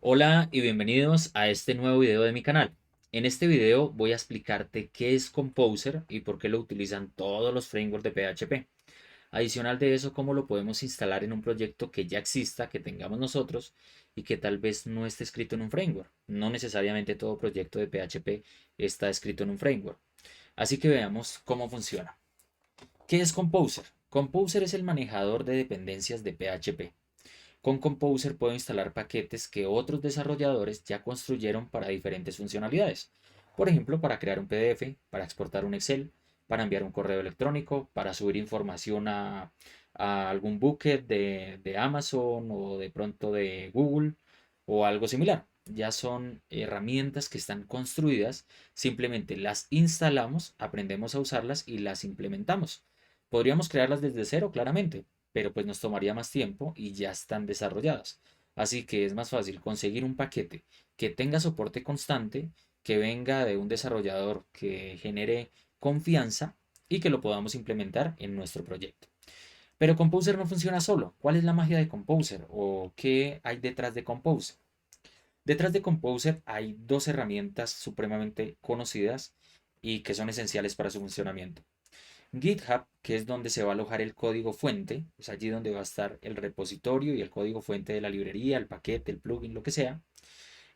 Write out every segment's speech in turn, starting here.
Hola y bienvenidos a este nuevo video de mi canal. En este video voy a explicarte qué es Composer y por qué lo utilizan todos los frameworks de PHP. Adicional de eso, cómo lo podemos instalar en un proyecto que ya exista, que tengamos nosotros y que tal vez no esté escrito en un framework. No necesariamente todo proyecto de PHP está escrito en un framework. Así que veamos cómo funciona. ¿Qué es Composer? Composer es el manejador de dependencias de PHP. Con Composer puedo instalar paquetes que otros desarrolladores ya construyeron para diferentes funcionalidades. Por ejemplo, para crear un PDF, para exportar un Excel, para enviar un correo electrónico, para subir información a algún bucket de Amazon o de pronto de Google o algo similar. Ya son herramientas que están construidas, simplemente las instalamos, aprendemos a usarlas y las implementamos. Podríamos crearlas desde cero, claramente, pero pues nos tomaría más tiempo y ya están desarrolladas. Así que es más fácil conseguir un paquete que tenga soporte constante, que venga de un desarrollador que genere confianza y que lo podamos implementar en nuestro proyecto. Pero Composer no funciona solo. ¿Cuál es la magia de Composer o qué hay detrás de Composer? Detrás de Composer hay dos herramientas supremamente conocidas y que son esenciales para su funcionamiento. GitHub, que es donde se va a alojar el código fuente, es allí donde va a estar el repositorio y el código fuente de la librería, el paquete, el plugin, lo que sea.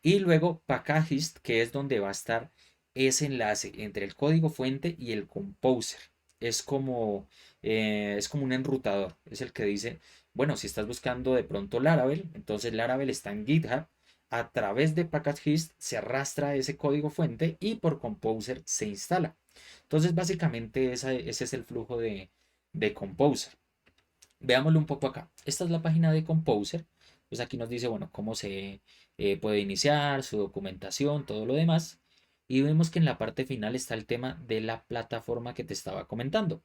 Y luego Packagist, que es donde va a estar ese enlace entre el código fuente y el composer. Es como, es como un enrutador, es el que dice, bueno, si estás buscando de pronto Laravel, entonces Laravel está en GitHub. A través de Packagist se arrastra ese código fuente y por Composer se instala. Entonces, básicamente ese es el flujo de Composer. Veámoslo un poco acá. Esta es la página de Composer. Pues aquí nos dice, bueno, cómo se puede iniciar, su documentación, todo lo demás. Y vemos que en la parte final está el tema de la plataforma que te estaba comentando.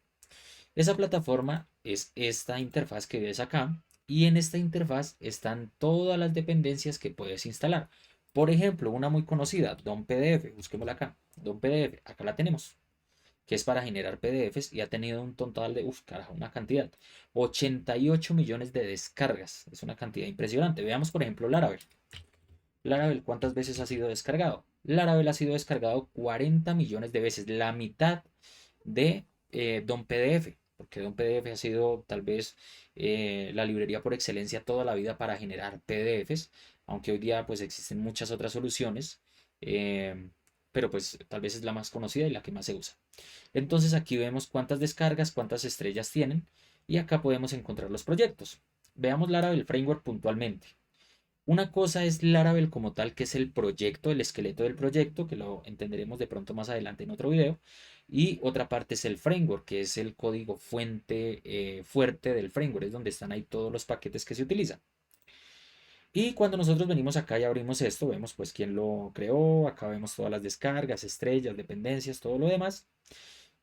Esa plataforma es esta interfaz que ves acá. Y en esta interfaz están todas las dependencias que puedes instalar. Por ejemplo, una muy conocida, DOM PDF. Busquémosla acá. DOM PDF. Acá la tenemos, que es para generar PDFs y ha tenido un total de, carajo, una cantidad, 88 millones de descargas. Es una cantidad impresionante. Veamos, por ejemplo, Laravel. Laravel, ¿cuántas veces ha sido descargado? Laravel ha sido descargado 40 millones de veces, la mitad de Don PDF, porque Don PDF ha sido tal vez la librería por excelencia toda la vida para generar PDFs, aunque hoy día pues existen muchas otras soluciones, eh, pero pues tal vez es la más conocida y la que más se usa. Entonces aquí vemos cuántas descargas, cuántas estrellas tienen y acá podemos encontrar los proyectos. Veamos Laravel Framework puntualmente. Una cosa es Laravel como tal, que es el proyecto, el esqueleto del proyecto, que lo entenderemos de pronto más adelante en otro video. Y otra parte es el framework, que es el código fuente fuerte del framework, es donde están ahí todos los paquetes que se utilizan. Y cuando nosotros venimos acá y abrimos esto, vemos pues quién lo creó, acá vemos todas las descargas, estrellas, dependencias, todo lo demás.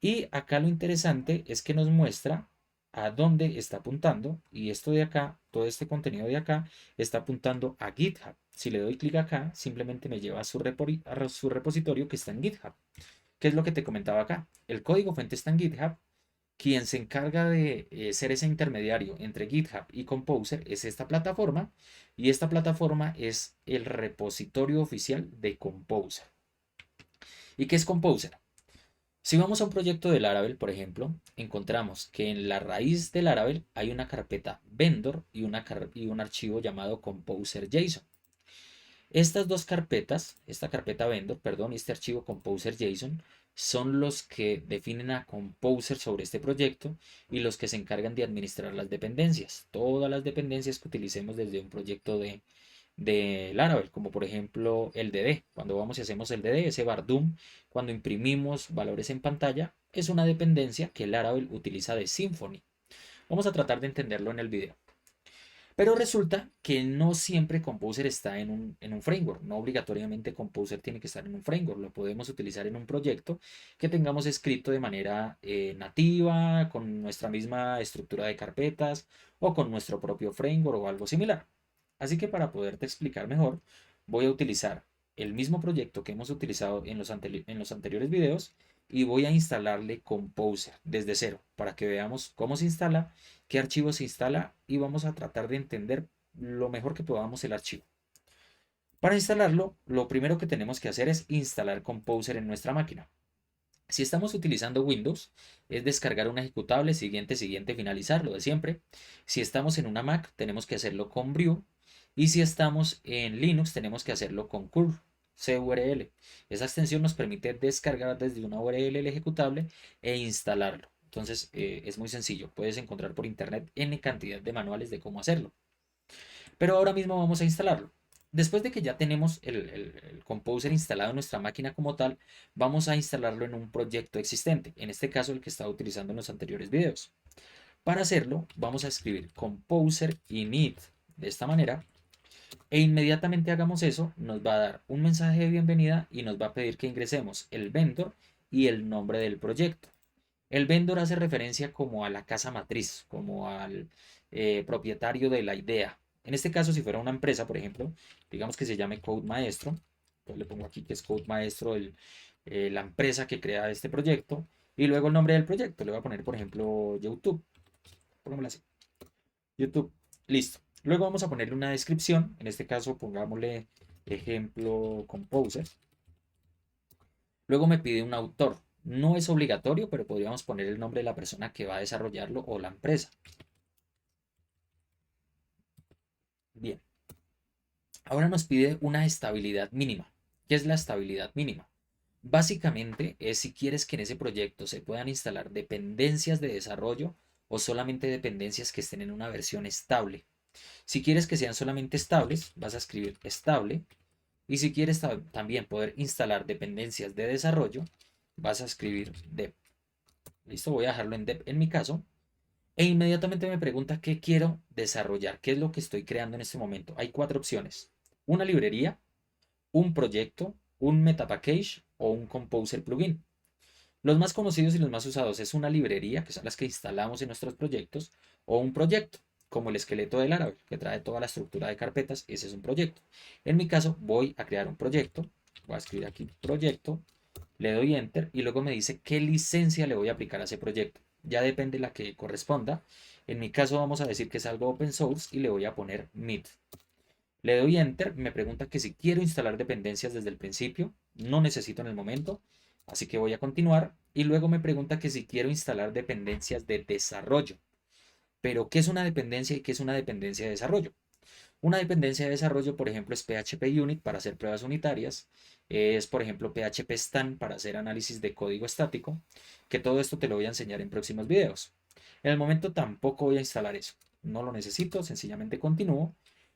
Y acá lo interesante es que nos muestra a dónde está apuntando y esto de acá, todo este contenido de acá está apuntando a GitHub. Si le doy clic acá, simplemente me lleva a su repositorio que está en GitHub. ¿Qué es lo que te comentaba acá? El código fuente está en GitHub. Quien se encarga de ser ese intermediario entre GitHub y Composer es esta plataforma y esta plataforma es el repositorio oficial de Composer. ¿Y qué es Composer? Si vamos a un proyecto de Laravel, por ejemplo, encontramos que en la raíz de Laravel hay una carpeta vendor y un archivo llamado composer.json. Estas dos carpetas, esta carpeta vendor, perdón, y este archivo composer.json son los que definen a Composer sobre este proyecto y los que se encargan de administrar las dependencias. Todas las dependencias que utilicemos desde un proyecto de Laravel, como por ejemplo el DD. Cuando vamos y hacemos el DD, ese Bardum, cuando imprimimos valores en pantalla, es una dependencia que Laravel utiliza de Symfony. Vamos a tratar de entenderlo en el video. Pero resulta que no siempre Composer está en un framework. No obligatoriamente Composer tiene que estar en un framework. Lo podemos utilizar en un proyecto que tengamos escrito de manera nativa, con nuestra misma estructura de carpetas o con nuestro propio framework o algo similar. Así que para poderte explicar mejor, voy a utilizar el mismo proyecto que hemos utilizado en los anteriores videos y voy a instalarle Composer desde cero para que veamos cómo se instala, qué archivo se instala y vamos a tratar de entender lo mejor que podamos el archivo. Para instalarlo, lo primero que tenemos que hacer es instalar Composer en nuestra máquina. Si estamos utilizando Windows, es descargar un ejecutable, siguiente, siguiente, finalizar, lo de siempre. Si estamos en una Mac, tenemos que hacerlo con brew. Y si estamos en Linux, tenemos que hacerlo con curl, curl. Esa extensión nos permite descargar desde una URL el ejecutable e instalarlo. Entonces, es muy sencillo. Puedes encontrar por internet N cantidad de manuales de cómo hacerlo. Pero ahora mismo vamos a instalarlo. Después de que ya tenemos el Composer instalado en nuestra máquina como tal, vamos a instalarlo en un proyecto existente, en este caso el que estaba utilizando en los anteriores videos. Para hacerlo, vamos a escribir Composer init de esta manera e inmediatamente hagamos eso, nos va a dar un mensaje de bienvenida y nos va a pedir que ingresemos el vendor y el nombre del proyecto. El vendor hace referencia como a la casa matriz, como al propietario de la idea. En este caso, si fuera una empresa, por ejemplo, digamos que se llame Code Maestro, pues le pongo aquí que es Code Maestro, la empresa que crea este proyecto, y luego el nombre del proyecto. Le voy a poner, por ejemplo, YouTube. Pongámoslo así. YouTube. Listo. Luego vamos a ponerle una descripción. En este caso, pongámosle ejemplo Composer. Luego me pide un autor. No es obligatorio, pero podríamos poner el nombre de la persona que va a desarrollarlo o la empresa. Bien. Ahora nos pide una estabilidad mínima. ¿Qué es la estabilidad mínima? Básicamente es si quieres que en ese proyecto se puedan instalar dependencias de desarrollo o solamente dependencias que estén en una versión estable. Si quieres que sean solamente estables, vas a escribir estable. Y si quieres también poder instalar dependencias de desarrollo, vas a escribir dep. Listo, voy a dejarlo en dep en mi caso. E inmediatamente me pregunta qué quiero desarrollar, qué es lo que estoy creando en este momento. Hay cuatro opciones. Una librería, un proyecto, un metapackage o un composer plugin. Los más conocidos y los más usados es una librería, que son las que instalamos en nuestros proyectos, o un proyecto, como el esqueleto del Laravel, que trae toda la estructura de carpetas. Ese es un proyecto. En mi caso, voy a crear un proyecto. Voy a escribir aquí proyecto, le doy enter y luego me dice qué licencia le voy a aplicar a ese proyecto. Ya depende de la que corresponda. En mi caso vamos a decir que es algo open source y le voy a poner mid. Le doy enter, me pregunta que si quiero instalar dependencias desde el principio, no necesito en el momento, así que voy a continuar y luego me pregunta que si quiero instalar dependencias de desarrollo. Pero ¿qué es una dependencia y qué es una dependencia de desarrollo? Una dependencia de desarrollo, por ejemplo, es PHP Unit para hacer pruebas unitarias, es, por ejemplo, PHP Stan para hacer análisis de código estático, que todo esto te lo voy a enseñar en próximos videos. En el momento tampoco voy a instalar eso, no lo necesito, sencillamente continúo.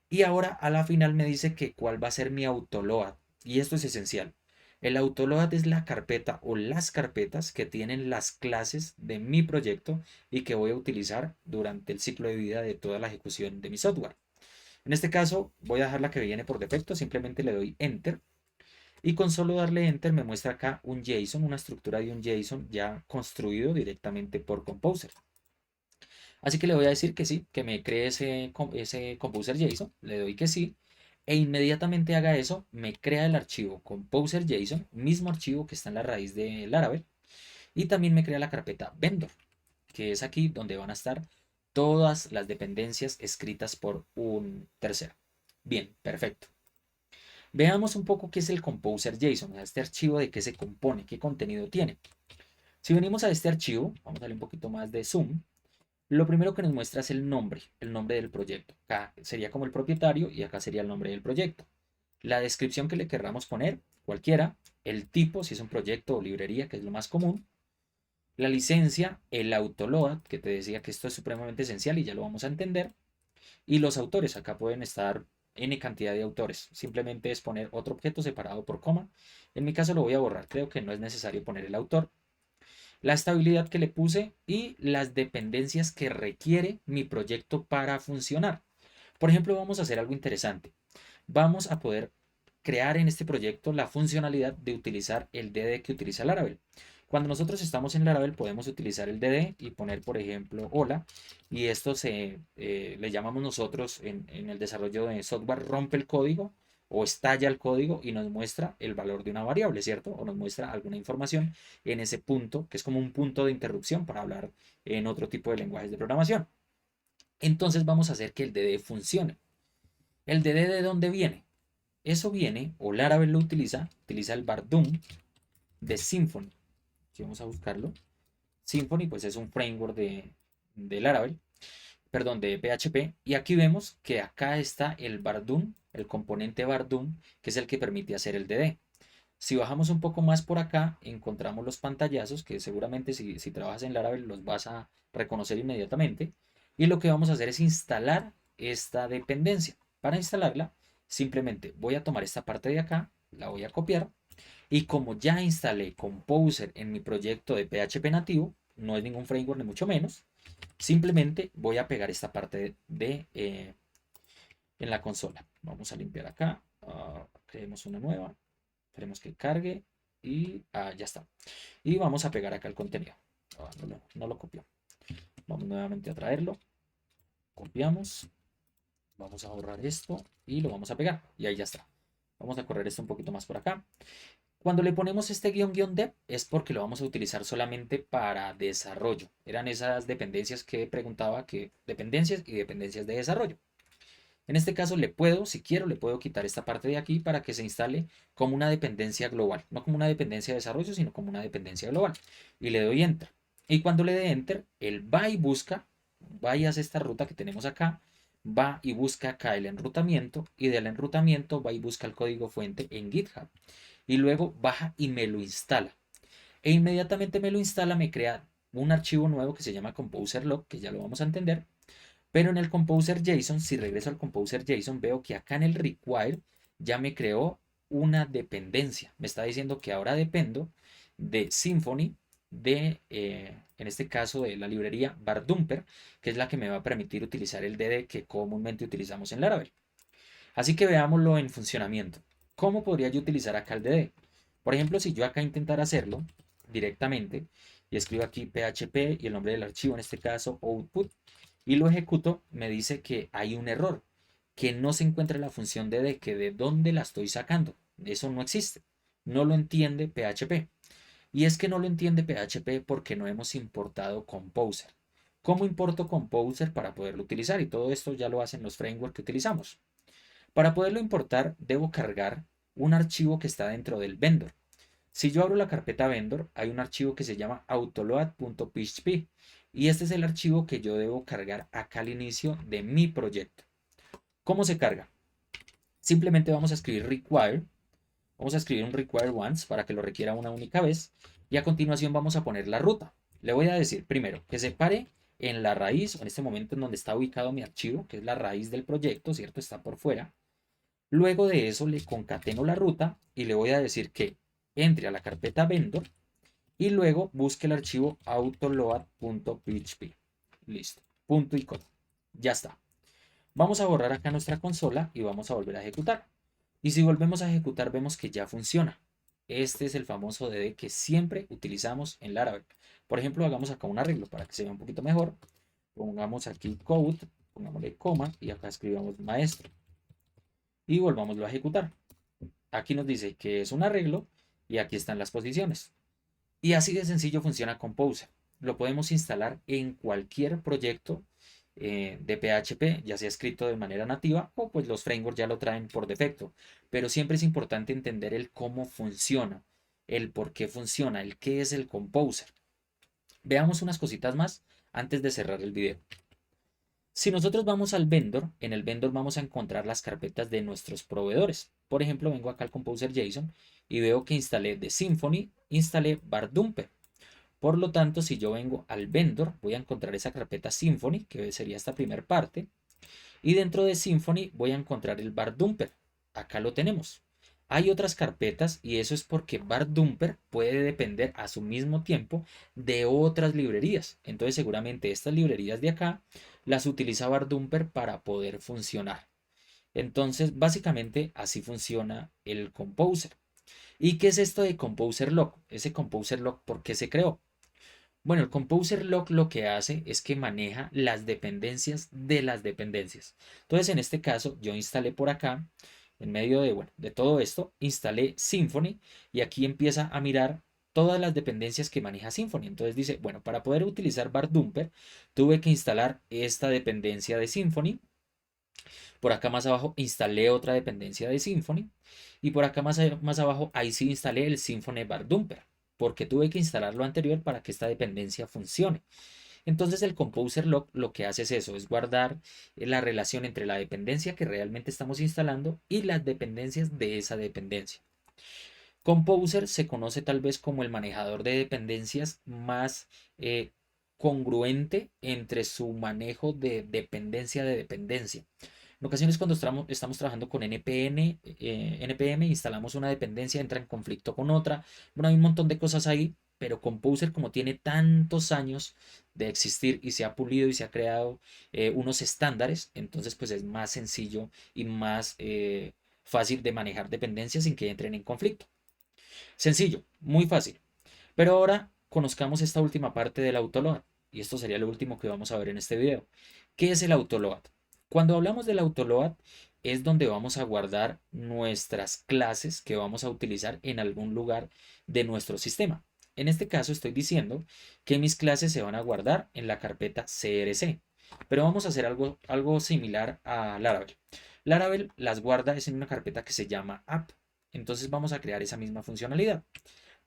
Y ahora a la final me dice que cuál va a ser mi autoload, y esto es esencial. El autoload es la carpeta o las carpetas que tienen las clases de mi proyecto y que voy a utilizar durante el ciclo de vida de toda la ejecución de mi software. En este caso voy a dejar la que viene por defecto, simplemente le doy enter y con solo darle enter me muestra acá un JSON, una estructura de un JSON ya construido directamente por Composer. Así que le voy a decir que sí, que me cree ese Composer JSON, le doy que sí e inmediatamente haga eso, me crea el archivo Composer JSON, mismo archivo que está en la raíz de Laravel y también me crea la carpeta vendor, que es aquí donde van a estar todas las dependencias escritas por un tercero. Bien, perfecto. Veamos un poco qué es el Composer JSON, este archivo de qué se compone, qué contenido tiene. Si venimos a este archivo, vamos a darle un poquito más de zoom, lo primero que nos muestra es el nombre del proyecto. Acá sería como el propietario y acá sería el nombre del proyecto. La descripción que le querramos poner, cualquiera, el tipo, si es un proyecto o librería, que es lo más común, la licencia, el autoload, que te decía que esto es supremamente esencial y ya lo vamos a entender, y los autores, acá pueden estar n cantidad de autores, simplemente es poner otro objeto separado por coma. En mi caso lo voy a borrar, creo que no es necesario poner el autor, la estabilidad que le puse y las dependencias que requiere mi proyecto para funcionar. Por ejemplo, vamos a hacer algo interesante. Vamos a poder crear en este proyecto la funcionalidad de utilizar el DD que utiliza Laravel. Cuando nosotros estamos en Laravel podemos utilizar el DD y poner, por ejemplo, hola, y esto le llamamos nosotros en el desarrollo de software rompe el código o estalla el código y nos muestra el valor de una variable, ¿cierto? O nos muestra alguna información en ese punto, que es como un punto de interrupción para hablar en otro tipo de lenguajes de programación. Entonces vamos a hacer que el DD funcione. ¿El DD de dónde viene? Eso viene, o Laravel lo utiliza el Bardum de Symfony. Aquí vamos a buscarlo. Symfony pues es un framework de Laravel, perdón, de PHP. Y aquí vemos que acá está el Bardum, el componente Bardum, que es el que permite hacer el DD. Si bajamos un poco más por acá, encontramos los pantallazos, que seguramente si trabajas en Laravel los vas a reconocer inmediatamente. Y lo que vamos a hacer es instalar esta dependencia. Para instalarla, simplemente voy a tomar esta parte de acá, la voy a copiar. Y como ya instalé Composer en mi proyecto de PHP nativo, no es ningún framework ni mucho menos, simplemente voy a pegar esta parte en la consola. Vamos a limpiar acá, creemos una nueva. Esperemos que cargue y ya está. Y vamos a pegar acá el contenido. No lo copió. Vamos nuevamente a traerlo. Copiamos. Vamos a borrar esto y lo vamos a pegar. Y ahí ya está. Vamos a correr esto un poquito más por acá. Cuando le ponemos este dev es porque lo vamos a utilizar solamente para desarrollo. Eran esas dependencias que preguntaba, que dependencias y dependencias de desarrollo. En este caso le puedo, si quiero, le puedo quitar esta parte de aquí para que se instale como una dependencia global. No como una dependencia de desarrollo, sino como una dependencia global. Y le doy Enter. Y cuando le dé Enter, él va y busca, va y hace esta ruta que tenemos acá, va y busca acá el enrutamiento y del enrutamiento va y busca el código fuente en GitHub. Y luego baja y me lo instala. E inmediatamente me lo instala, me crea un archivo nuevo que se llama Composer Log, que ya lo vamos a entender. Pero en el Composer JSON, si regreso al Composer JSON, veo que acá en el require ya me creó una dependencia. Me está diciendo que ahora dependo de Symfony, en este caso, de la librería Bardumper, que es la que me va a permitir utilizar el DD que comúnmente utilizamos en Laravel. Así que veámoslo en funcionamiento. ¿Cómo podría yo utilizar acá el DD? Por ejemplo, si yo acá intentara hacerlo directamente y escribo aquí PHP y el nombre del archivo, en este caso output, y lo ejecuto, me dice que hay un error, que no se encuentra la función DD, que de dónde la estoy sacando. Eso no existe. No lo entiende PHP. Y es que no lo entiende PHP porque no hemos importado Composer. ¿Cómo importo Composer para poderlo utilizar? Y todo esto ya lo hacen los frameworks que utilizamos. Para poderlo importar, debo cargar un archivo que está dentro del vendor. Si yo abro la carpeta vendor, hay un archivo que se llama autoload.php y este es el archivo que yo debo cargar acá al inicio de mi proyecto. ¿Cómo se carga? Simplemente vamos a escribir require, vamos a escribir un require once para que lo requiera una única vez y a continuación vamos a poner la ruta. Le voy a decir primero que se pare en la raíz, o en este momento en donde está ubicado mi archivo, que es la raíz del proyecto, ¿cierto? Está por fuera. Luego de eso le concateno la ruta y le voy a decir que entre a la carpeta vendor y luego busque el archivo autoload.php. Listo. Punto y coma. Ya está. Vamos a borrar acá nuestra consola y vamos a volver a ejecutar. Y si volvemos a ejecutar vemos que ya funciona. Este es el famoso DD que siempre utilizamos en Laravel. Por ejemplo, hagamos acá un arreglo para que se vea un poquito mejor. Pongamos aquí code, pongámosle coma y acá escribamos maestro. Y volvámoslo a ejecutar. Aquí nos dice que es un arreglo y aquí están las posiciones. Y así de sencillo funciona Composer. Lo podemos instalar en cualquier proyecto de PHP, ya sea escrito de manera nativa o pues los frameworks ya lo traen por defecto. Pero siempre es importante entender el cómo funciona, el por qué funciona, el qué es el Composer. Veamos unas cositas más antes de cerrar el video. Si nosotros vamos al vendor, en el vendor vamos a encontrar las carpetas de nuestros proveedores. Por ejemplo, vengo acá al Composer JSON y veo que instalé de Symfony, instalé Bardumper. Por lo tanto, si yo vengo al vendor, voy a encontrar esa carpeta Symfony, que sería esta primera parte. Y dentro de Symfony voy a encontrar el Bardumper. Acá lo tenemos. Hay otras carpetas y eso es porque Bardumper puede depender a su mismo tiempo de otras librerías. Entonces seguramente estas librerías de acá las utiliza Bardumper para poder funcionar. Entonces básicamente así funciona el Composer. ¿Y qué es esto de Composer Log? Ese Composer Log, ¿por qué se creó? Bueno, el Composer Log lo que hace es que maneja las dependencias de las dependencias. Entonces, en este caso, yo instalé por acá, en medio de, bueno, de todo esto, instalé Symfony y aquí empieza a mirar todas las dependencias que maneja Symfony. Entonces dice, bueno, para poder utilizar Bardumper, tuve que instalar esta dependencia de Symfony Por acá más abajo instalé otra dependencia de Symfony. Y por acá más abajo, ahí sí instalé el Symfony Bar Dumper, porque tuve que instalar lo anterior para que esta dependencia funcione. Entonces el Composer Log lo que hace es eso, es guardar la relación entre la dependencia que realmente estamos instalando y las dependencias de esa dependencia. Composer se conoce tal vez como el manejador de dependencias más congruente entre su manejo de dependencia de dependencia. En ocasiones cuando estamos trabajando con NPM, instalamos una dependencia, entra en conflicto con otra. Bueno, hay un montón de cosas ahí, pero Composer como tiene tantos años de existir y se ha pulido y se ha creado unos estándares, entonces pues es más sencillo y más fácil de manejar dependencias sin que entren en conflicto. Sencillo, muy fácil. Pero ahora conozcamos esta última parte del autoload. Y esto sería lo último que vamos a ver en este video. ¿Qué es el autoload? Cuando hablamos del autoload es donde vamos a guardar nuestras clases que vamos a utilizar en algún lugar de nuestro sistema. En este caso estoy diciendo que mis clases se van a guardar en la carpeta CRC. Pero vamos a hacer algo similar a Laravel. Laravel las guarda es en una carpeta que se llama app. Entonces vamos a crear esa misma funcionalidad.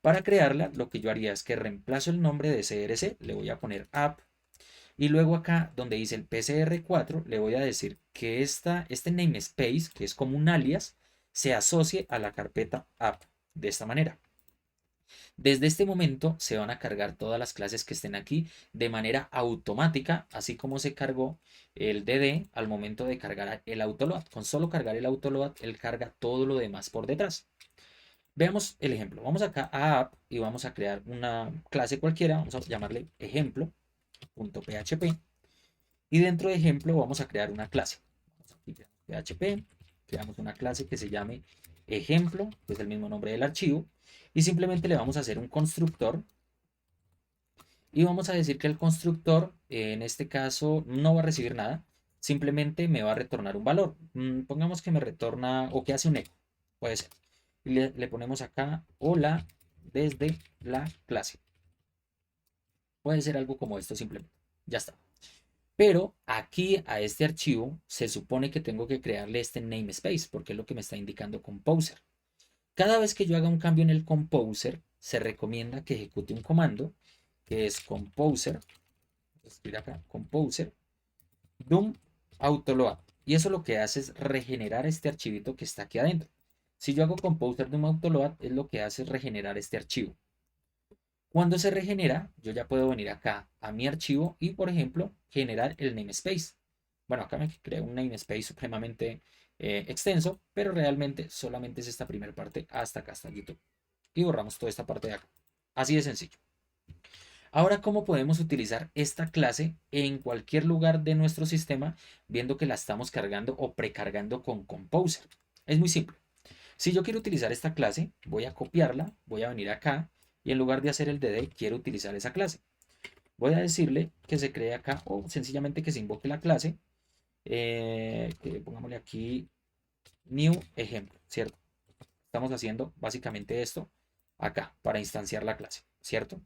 Para crearla, lo que yo haría es que reemplazo el nombre de CRC, le voy a poner app y luego acá donde dice el PCR4 le voy a decir que este namespace, que es como un alias, se asocie a la carpeta app de esta manera. Desde este momento se van a cargar todas las clases que estén aquí de manera automática, así como se cargó el DD al momento de cargar el autoload. Con solo cargar el autoload, él carga todo lo demás por detrás. Veamos el ejemplo. Vamos acá a app y vamos a crear una clase cualquiera. Vamos a llamarle ejemplo.php. Y dentro de ejemplo vamos a crear una clase. PHP, creamos una clase que se llame ejemplo, que es el mismo nombre del archivo. Y simplemente le vamos a hacer un constructor. Y vamos a decir que el constructor, en este caso, no va a recibir nada. Simplemente me va a retornar un valor. Pongamos que me retorna o que hace un eco. Puede ser. Y le ponemos acá hola desde la clase. Puede ser algo como esto simplemente. Ya está. Pero aquí a este archivo se supone que tengo que crearle este namespace porque es lo que me está indicando Composer. Cada vez que yo haga un cambio en el Composer, se recomienda que ejecute un comando que es Composer. Escribir acá, Composer, Doom Autoload. Y eso lo que hace es regenerar este archivito que está aquí adentro. Si yo hago Composer Doom Autoload, es lo que hace es regenerar este archivo. Cuando se regenera, yo ya puedo venir acá a mi archivo y, por ejemplo, generar el namespace. Bueno, acá me creo un namespace supremamente extenso, pero realmente solamente es esta primera parte hasta acá, hasta YouTube. Y borramos toda esta parte de acá. Así de sencillo. Ahora, ¿cómo podemos utilizar esta clase en cualquier lugar de nuestro sistema, viendo que la estamos cargando o precargando con Composer? Es muy simple. Si yo quiero utilizar esta clase, voy a copiarla, voy a venir acá y en lugar de hacer el DD, quiero utilizar esa clase. Voy a decirle que se cree acá o sencillamente que se invoque la clase. Que pongámosle aquí new ejemplo, ¿cierto? Estamos haciendo básicamente esto acá para instanciar la clase, ¿cierto?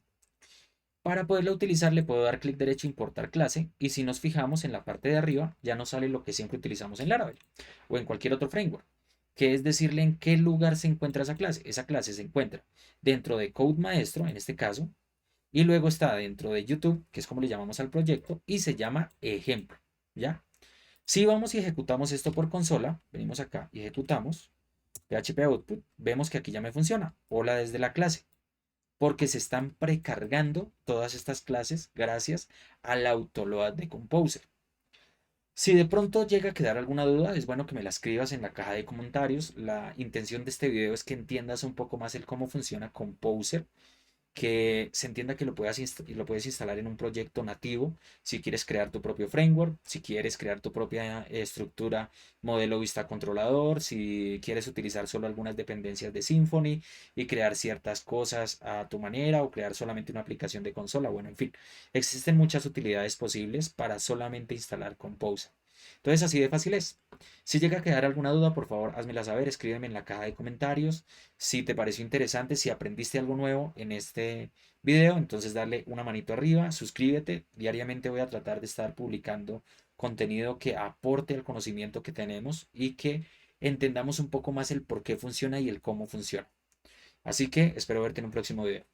Para poderla utilizar le puedo dar clic derecho importar clase y si nos fijamos en la parte de arriba ya nos sale lo que siempre utilizamos en Laravel o en cualquier otro framework, que es decirle en qué lugar se encuentra esa clase. Esa clase se encuentra dentro de Code Maestro en este caso y luego está dentro de YouTube, que es como le llamamos al proyecto y se llama ejemplo, ¿ya? Si vamos y ejecutamos esto por consola, venimos acá y ejecutamos PHP output, vemos que aquí ya me funciona. Hola desde la clase porque se están precargando todas estas clases gracias al autoload de Composer. Si de pronto llega a quedar alguna duda, es bueno que me la escribas en la caja de comentarios. La intención de este video es que entiendas un poco más el cómo funciona Composer, que se entienda que lo puedes instalar en un proyecto nativo si quieres crear tu propio framework, si quieres crear tu propia estructura, modelo vista controlador, si quieres utilizar solo algunas dependencias de Symfony y crear ciertas cosas a tu manera o crear solamente una aplicación de consola. Bueno, en fin, existen muchas utilidades posibles para solamente instalar Composer. Entonces así de fácil es. Si llega a quedar alguna duda, por favor, házmela saber, escríbeme en la caja de comentarios. Si te pareció interesante, si aprendiste algo nuevo en este video, entonces dale una manito arriba, suscríbete. Diariamente voy a tratar de estar publicando contenido que aporte al conocimiento que tenemos y que entendamos un poco más el por qué funciona y el cómo funciona. Así que espero verte en un próximo video.